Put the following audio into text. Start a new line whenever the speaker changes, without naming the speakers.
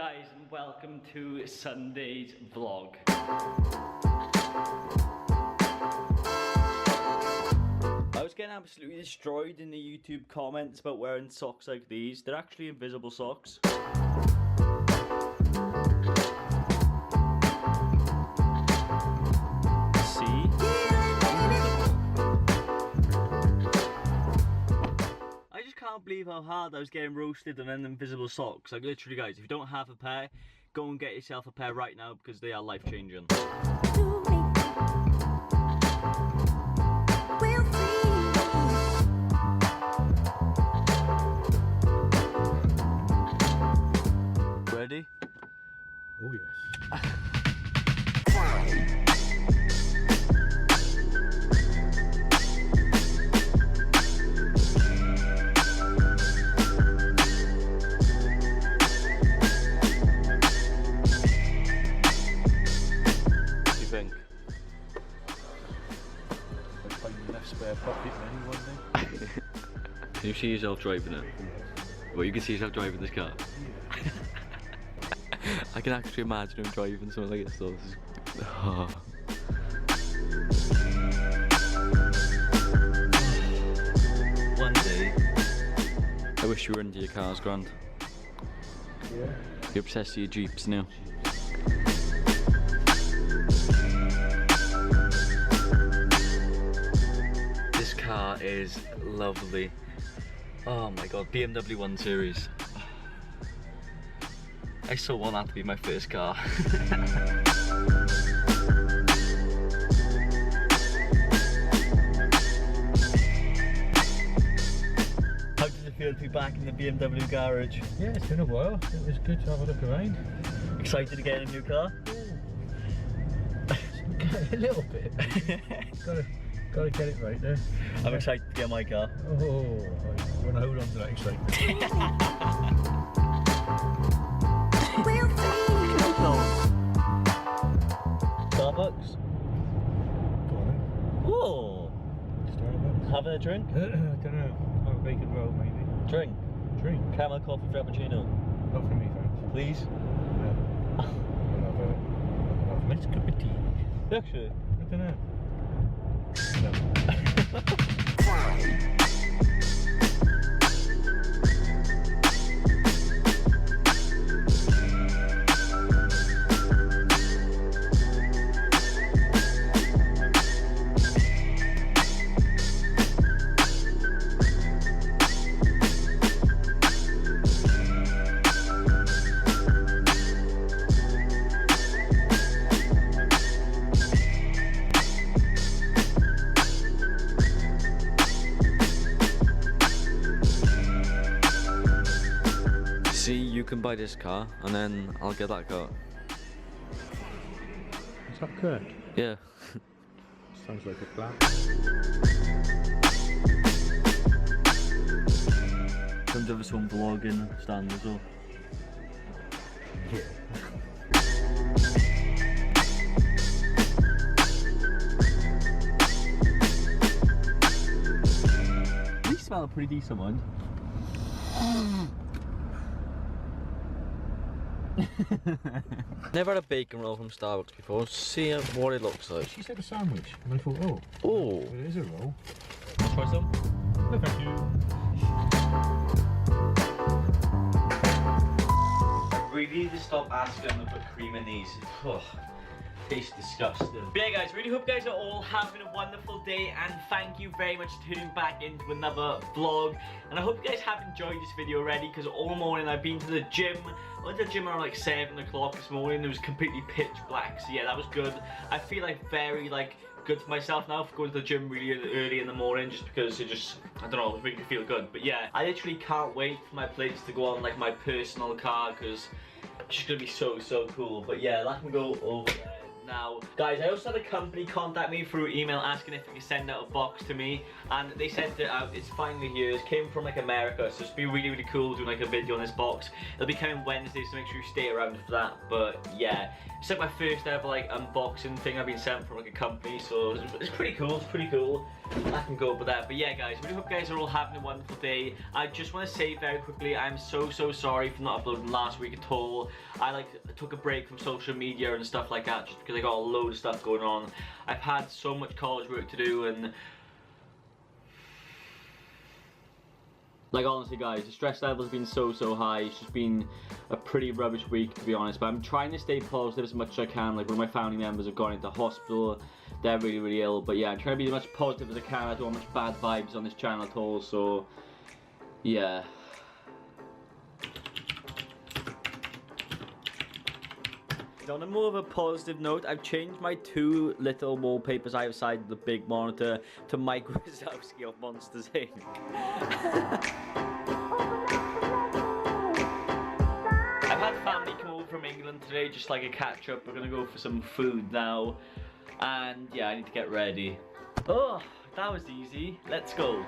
guys, and welcome to Sunday's vlog. I was getting absolutely destroyed in the YouTube comments about wearing socks like these. They're actually invisible socks. I can't believe how hard I was getting roasted on them invisible socks. Like literally guys, if you don't have a pair, go and get yourself a pair right now because they are life changing. Ready?
Oh yes. Spare pocket money one day.
Can you see yourself driving it?
Yeah.
Well, you can see yourself driving this car?
Yeah.
I can actually imagine him driving something like this though. This is... oh. One day. I wish you were into your cars, Grant.
Yeah.
You're obsessed with your Jeeps now. This car is lovely. Oh my god, BMW 1 Series. I so want that to be my first car. How does it feel to be back in the BMW garage?
Yeah, it's been a while. It was good to have a look around.
Excited to get in a new car?
A little bit. Gotta get it right there.
I'm excited to get my car.
Oh, I want to hold on to that excitement.
Starbucks?
Go on
Whoa!
then. Starbucks.
Having a drink?
I don't know. Have a bacon roll maybe.
Drink.
Drink.
Caramel coffee frappuccino.
Not for me, thanks.
Please?
No. I'll have a nice cup of tea.
Actually.
I don't know. No.
See, you can buy this car, and then I'll get that car.
Is that correct?
Yeah.
Sounds like a plan.
Comes over some vlogging stand as well.
Yeah.
These smell pretty decent, mind. Never had a bacon roll from Starbucks before. See what it looks like.
She said a sandwich, and I thought, oh,
Oh,
it is a roll.
try some.
No, thank you.
I really need to stop asking them to put cream in these. Oh, tastes disgusting. But yeah guys, really hope you guys are all having a wonderful day, and thank you very much for tuning back into another vlog. And I hope you guys have enjoyed this video already, because all morning I've been to the gym. I went to the gym around like 7 o'clock this morning. It was completely pitch black, so yeah, that was good. I feel like very good for myself now for going to the gym really early in the morning, just because it just, I don't know, it makes me feel good. But yeah, I literally can't wait for my plates to go on like my personal car, because it's just gonna be so cool. But yeah, that can go over there now. Guys, I also had a company contact me through email asking if they could send out a box to me, and they sent it out. It's finally here. It came from like America, so it's been really cool doing like a video on this box. It'll be coming Wednesday, so make sure you stay around for that. But yeah, it's like my first ever like unboxing thing I've been sent from like a company, so it's pretty cool. It's pretty cool. that can go. But yeah, guys, really hope you guys are all having a wonderful day. I just want to say very quickly, I'm so sorry for not uploading last week at all. I took a break from social media and stuff like that just because I got a load of stuff going on. I've had so much college work to do, and like, honestly guys, the stress level's been so high. It's just been a pretty rubbish week, to be honest, but I'm trying to stay positive as much as I can. Like, one of my family members have gone into hospital. They're really ill, but yeah, I'm trying to be as much positive as I can. I don't want much bad vibes on this channel at all, so yeah. On a more of a positive note, I've changed my 2 little wallpapers I have beside the big monitor to Mike Wazowski of Monsters Inc. I've had family come over from England today, just like a catch up. We're gonna go for some food now, and yeah, I need to get ready. Oh, that was easy. Let's go.